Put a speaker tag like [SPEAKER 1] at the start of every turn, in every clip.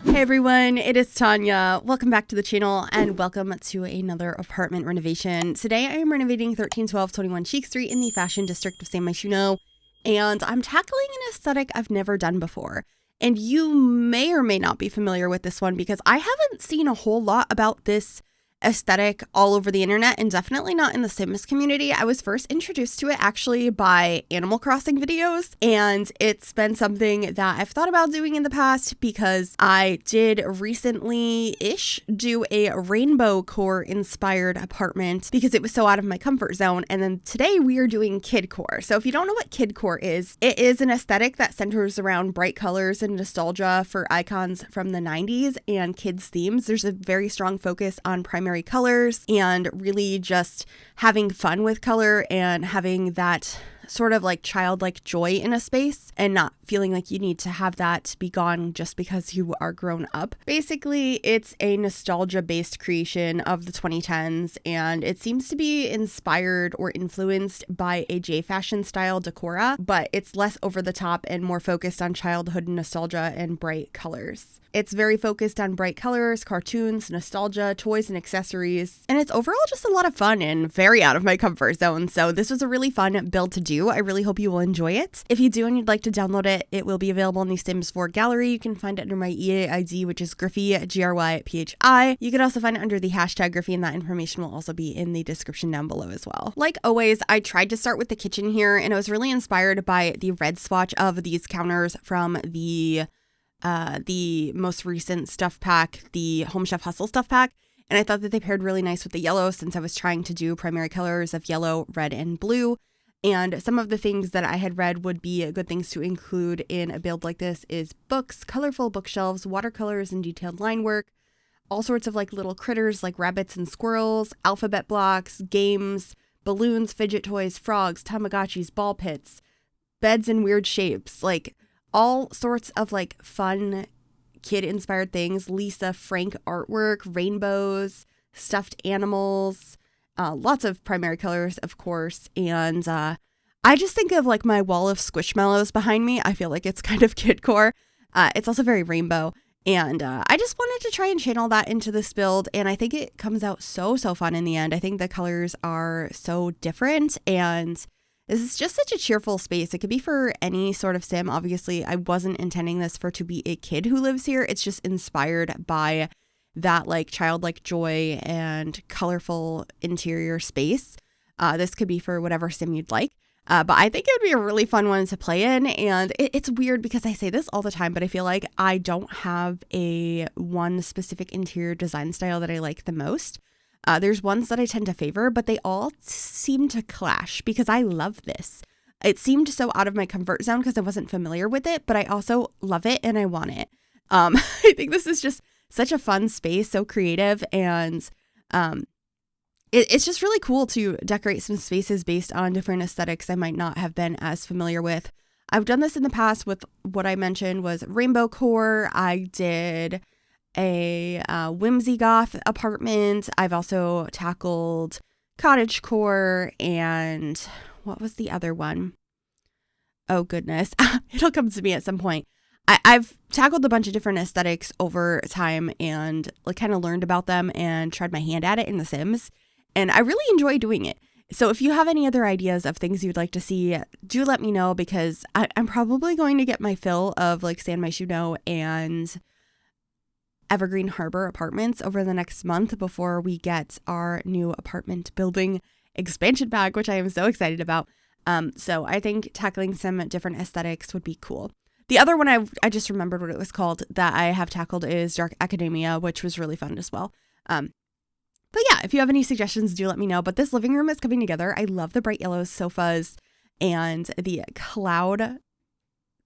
[SPEAKER 1] Hey everyone, it is Tanya. Welcome back to the channel and welcome to another apartment renovation. Today I am renovating 131221 Chic Street in the fashion district of Myshuno, and I'm tackling an aesthetic I've never done before. And you may or may not be familiar with this one because I haven't seen a whole lot about this aesthetic all over the internet, and definitely not in the Sims community. I was first introduced to it actually by Animal Crossing videos, and it's been something that I've thought about doing in the past because I did recently-ish do a rainbow core inspired apartment because it was so out of my comfort zone. And then today we are doing Kidcore. So if you don't know what Kidcore is, it is an aesthetic that centers around bright colors and nostalgia for icons from the 90s and kids themes. There's a very strong focus on primary colors and really just having fun with color and having that sort of like childlike joy in a space and not feeling like you need to have that be gone just because you are grown up. Basically, it's a nostalgia-based creation of the 2010s, and it seems to be inspired or influenced by a J-fashion style decora, but it's less over the top and more focused on childhood nostalgia and bright colors. It's very focused on bright colors, cartoons, nostalgia, toys, and accessories, and it's overall just a lot of fun and very out of my comfort zone. So this was a really fun build to do. I really hope you will enjoy it. If you do and you'd like to download it, it will be available in the Sims 4 gallery. You can find it under my EA ID, which is Gryphi, Gryphi. You can also find it under the hashtag Gryphi, and that information will also be in the description down below as well. Like always, I tried to start with the kitchen here, and I was really inspired by the red swatch of these counters from the most recent stuff pack, the Home Chef Hustle stuff pack. And I thought that they paired really nice with the yellow since I was trying to do primary colors of yellow, red, and blue. And some of the things that I had read would be good things to include in a build like this is books, colorful bookshelves, watercolors, and detailed line work, all sorts of like little critters like rabbits and squirrels, alphabet blocks, games, balloons, fidget toys, frogs, Tamagotchis, ball pits, beds in weird shapes, like all sorts of like fun kid-inspired things, Lisa Frank artwork, rainbows, stuffed animals, lots of primary colors, of course, and I just think of like my wall of Squishmallows behind me. I feel like it's kind of Kidcore. It's also very rainbow, and I just wanted to try and channel that into this build, and I think it comes out so fun in the end. I think the colors are so different, and this is just such a cheerful space. It could be for any sort of sim. Obviously, I wasn't intending this for to be a kid who lives here. It's just inspired by that like childlike joy and colorful interior space. This could be for whatever sim you'd like. But I think it would be a really fun one to play in. And it's weird because I say this all the time, but I feel like I don't have a one specific interior design style that I like the most. There's ones that I tend to favor, but they all seem to clash because I love this. It seemed so out of my comfort zone because I wasn't familiar with it, but I also love it and I want it. I think this is just such a fun space, so creative, and it's just really cool to decorate some spaces based on different aesthetics I might not have been as familiar with. I've done this in the past with what I mentioned was rainbow core. I did a whimsy goth apartment. I've also tackled cottage core, and what was the other one? Oh goodness, it'll come to me at some point. I've tackled a bunch of different aesthetics over time and like kind of learned about them and tried my hand at it in The Sims, and I really enjoy doing it. So if you have any other ideas of things you'd like to see, do let me know because I'm probably going to get my fill of like San Myshuno and Evergreen Harbor apartments over the next month before we get our new apartment building expansion pack, which I am so excited about. So I think tackling some different aesthetics would be cool. The other one I just remembered what it was called that I have tackled is Dark Academia, which was really fun as well. But yeah, if you have any suggestions, do let me know. But this living room is coming together. I love the bright yellow sofas, and the cloud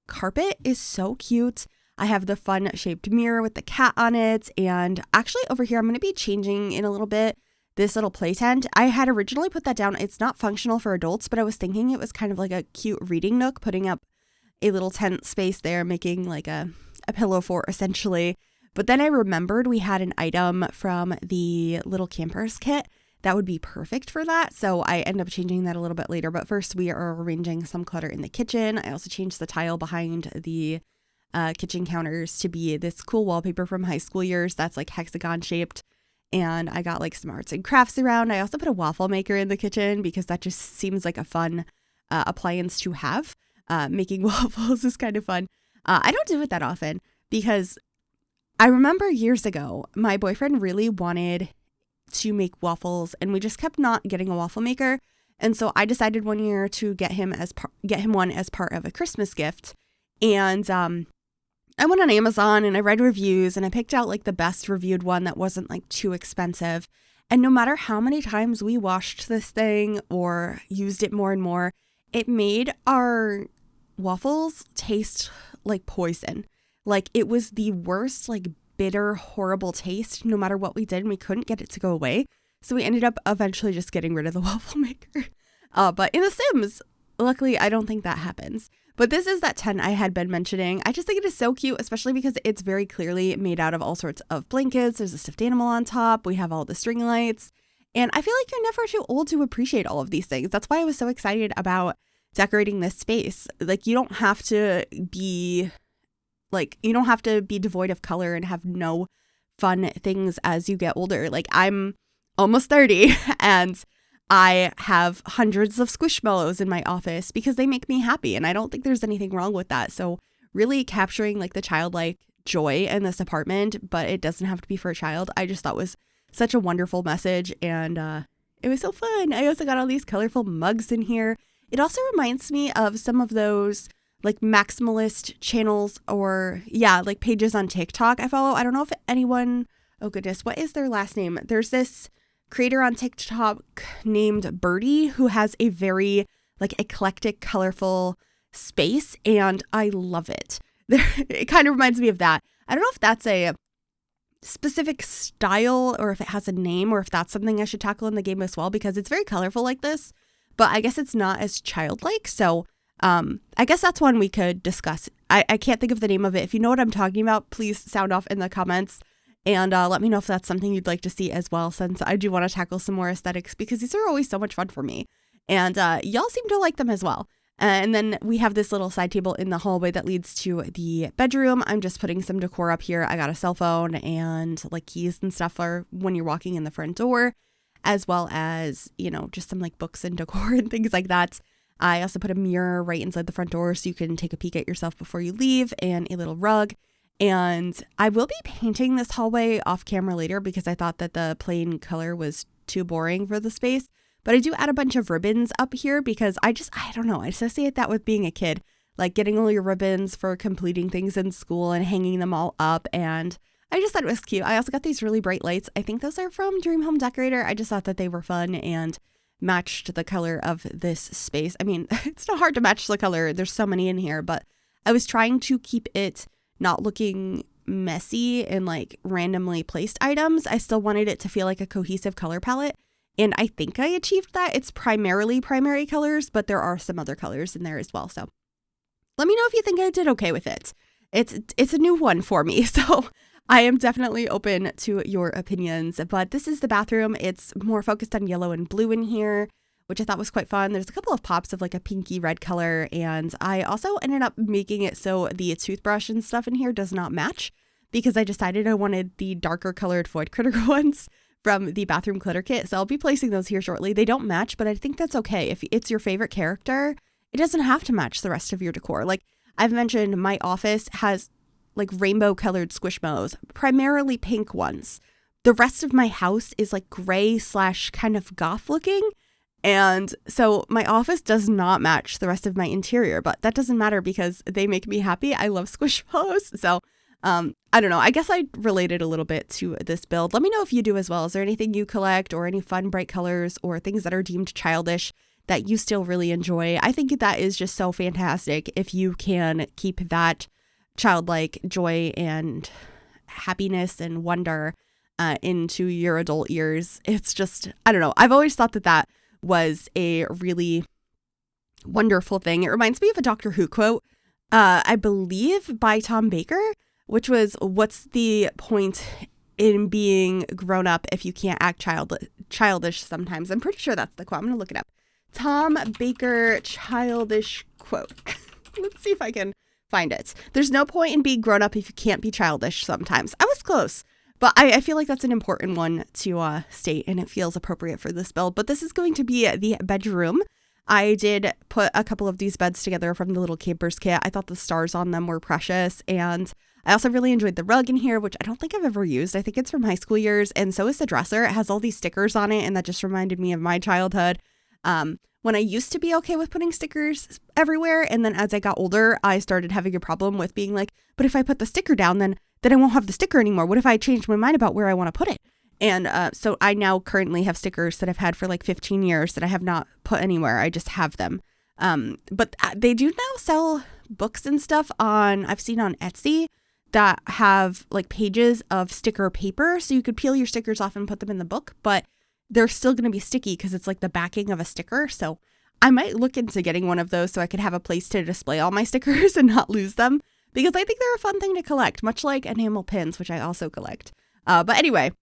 [SPEAKER 1] carpet is so cute. I have the fun shaped mirror with the cat on it. And actually over here, I'm going to be changing in a little bit this little play tent. I had originally put that down. It's not functional for adults, but I was thinking it was kind of like a cute reading nook, putting up a little tent space there, making like a pillow fort essentially. But then I remembered we had an item from the little campers kit that would be perfect for that. So I end up changing that a little bit later. But first we are arranging some clutter in the kitchen. I also changed the tile behind the kitchen counters to be this cool wallpaper from high school years that's like hexagon shaped. And I got like some arts and crafts around. I also put a waffle maker in the kitchen because that just seems like a fun appliance to have. Making waffles is kind of fun. I don't do it that often because I remember years ago, my boyfriend really wanted to make waffles and we just kept not getting a waffle maker. And so I decided one year to get him one as part of a Christmas gift. And I went on Amazon and I read reviews and I picked out like the best reviewed one that wasn't like too expensive. And no matter how many times we washed this thing or used it more and more, it made our waffles taste like poison. Like it was the worst, like bitter, horrible taste no matter what we did, and we couldn't get it to go away. So we ended up eventually just getting rid of the waffle maker. But in The Sims, luckily, I don't think that happens. But this is that tent I had been mentioning. I just think it is so cute, especially because it's very clearly made out of all sorts of blankets. There's a stuffed animal on top. We have all the string lights. And I feel like you're never too old to appreciate all of these things. That's why I was so excited about decorating this space. Like, you don't have to be devoid of color and have no fun things as you get older. Like, I'm almost 30 and I have hundreds of Squishmallows in my office because they make me happy. And I don't think there's anything wrong with that. So really capturing like the childlike joy in this apartment, but it doesn't have to be for a child, I just thought was such a wonderful message. And it was so fun. I also got all these colorful mugs in here. It also reminds me of some of those like maximalist channels or like pages on TikTok I follow. I don't know if anyone, oh goodness, what is their last name? There's this creator on TikTok named Birdie who has a very like eclectic, colorful space, and I love it. It kind of reminds me of that. I don't know if that's a specific style or if it has a name or if that's something I should tackle in the game as well, because it's very colorful like this, but I guess it's not as childlike. So I guess that's one we could discuss. I can't think of the name of it. If you know what I'm talking about, please sound off in the comments. And let me know if that's something you'd like to see as well, since I do want to tackle some more aesthetics because these are always so much fun for me. And y'all seem to like them as well. And then we have this little side table in the hallway that leads to the bedroom. I'm just putting some decor up here. I got a cell phone and like keys and stuff for when you're walking in the front door, as well as, you know, just some like books and decor and things like that. I also put a mirror right inside the front door so you can take a peek at yourself before you leave, and a little rug. And I will be painting this hallway off camera later because I thought that the plain color was too boring for the space. But I do add a bunch of ribbons up here because I don't know, I associate that with being a kid, like getting all your ribbons for completing things in school and hanging them all up. And I just thought it was cute. I also got these really bright lights. I think those are from Dream Home Decorator. I just thought that they were fun and matched the color of this space. I mean, it's not hard to match the color. There's so many in here, but I was trying to keep it not looking messy and like randomly placed items. I still wanted it to feel like a cohesive color palette. And I think I achieved that. It's primarily primary colors, but there are some other colors in there as well. So let me know if you think I did okay with it. It's a new one for me. So I am definitely open to your opinions. But this is the bathroom. It's more focused on yellow and blue in here, which I thought was quite fun. There's a couple of pops of like a pinky red color. And I also ended up making it so the toothbrush and stuff in here does not match because I decided I wanted the darker colored Void Critter ones from the bathroom clutter kit. So I'll be placing those here shortly. They don't match, but I think that's okay. If it's your favorite character, it doesn't have to match the rest of your decor. Like I've mentioned, my office has like rainbow colored Squishmallows, primarily pink ones. The rest of my house is like gray / kind of goth looking. And so my office does not match the rest of my interior, but that doesn't matter because they make me happy. I love Squishmallows. So I don't know. I guess I related a little bit to this build. Let me know if you do as well. Is there anything you collect or any fun bright colors or things that are deemed childish that you still really enjoy? I think that is just so fantastic if you can keep that childlike joy and happiness and wonder into your adult years. It's just, I don't know. I've always thought that was a really wonderful thing. It reminds me of a Doctor Who quote, I believe by Tom Baker, which was, what's the point in being grown up if you can't act childish sometimes? I'm pretty sure that's the quote. I'm going to look it up. Tom Baker childish quote. Let's see if I can find it. There's no point in being grown up if you can't be childish sometimes. I was close. But I feel like that's an important one to state, and it feels appropriate for this build. But this is going to be the bedroom. I did put a couple of these beds together from the little campers kit. I thought the stars on them were precious, and I also really enjoyed the rug in here, which I don't think I've ever used. I think it's from high school years, and so is the dresser. It has all these stickers on it, and that just reminded me of my childhood. When I used to be okay with putting stickers everywhere, and then as I got older, I started having a problem with being like, but if I put the sticker down, then I won't have the sticker anymore. What if I change my mind about where I want to put it? And so I now currently have stickers that I've had for like 15 years that I have not put anywhere. I just have them. But they do now sell books and stuff I've seen on Etsy that have like pages of sticker paper. So you could peel your stickers off and put them in the book, but they're still going to be sticky because it's like the backing of a sticker. So I might look into getting one of those so I could have a place to display all my stickers and not lose them, because I think they're a fun thing to collect, much like enamel pins, which I also collect. But anyway,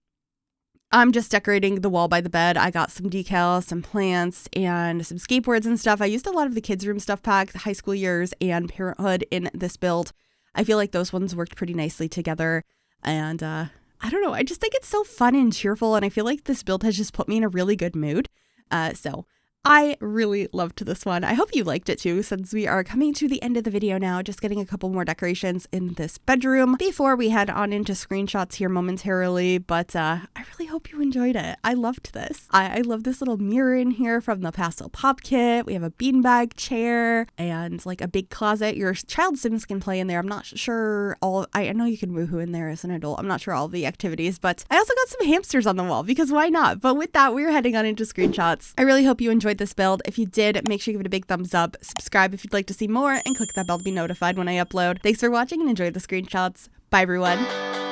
[SPEAKER 1] I'm just decorating the wall by the bed. I got some decals, some plants, and some skateboards and stuff. I used a lot of the kids' room stuff pack, the high school years, and parenthood in this build. I feel like those ones worked pretty nicely together. And I don't know, I just think it's so fun and cheerful, and I feel like this build has just put me in a really good mood. So I really loved this one. I hope you liked it too, since we are coming to the end of the video now, just getting a couple more decorations in this bedroom before we head on into screenshots here momentarily. But I really hope you enjoyed it. I loved this. I love this little mirror in here from the pastel pop kit. We have a beanbag chair and like a big closet. Your child Sims can play in there. I'm not sure I know you can woohoo in there as an adult. I'm not sure all the activities, but I also got some hamsters on the wall because why not? But with that, we're heading on into screenshots. I really hope you enjoyed this build. If you did, make sure you give it a big thumbs up, subscribe if you'd like to see more, and click that bell to be notified when I upload. Thanks for watching and enjoy the screenshots. Bye everyone.